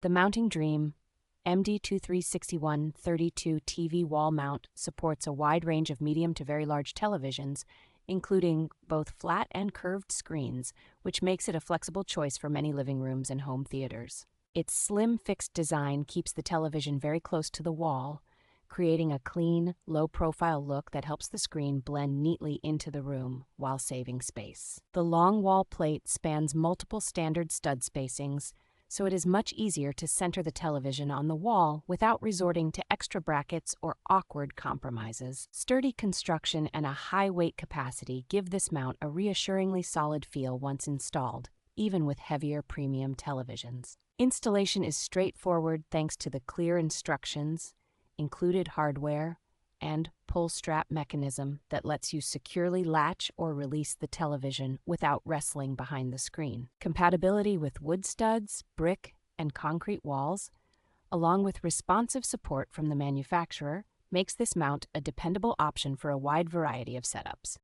The Mounting Dream MD2361-32 TV wall mount supports a wide range of medium to very large televisions, including both flat and curved screens, which makes it a flexible choice for many living rooms and home theaters. Its slim, fixed design keeps the television very close to the wall, creating a clean, low-profile look that helps the screen blend neatly into the room while saving space. The long wall plate spans multiple standard stud spacings, so it is much easier to center the television on the wall without resorting to extra brackets or awkward compromises. Sturdy construction and a high weight capacity give this mount a reassuringly solid feel once installed, even with heavier premium televisions. Installation is straightforward thanks to the clear instructions, included hardware, and pull strap mechanism that lets you securely latch or release the television without wrestling behind the screen. Compatibility with wood studs, brick, and concrete walls, along with responsive support from the manufacturer, makes this mount a dependable option for a wide variety of setups.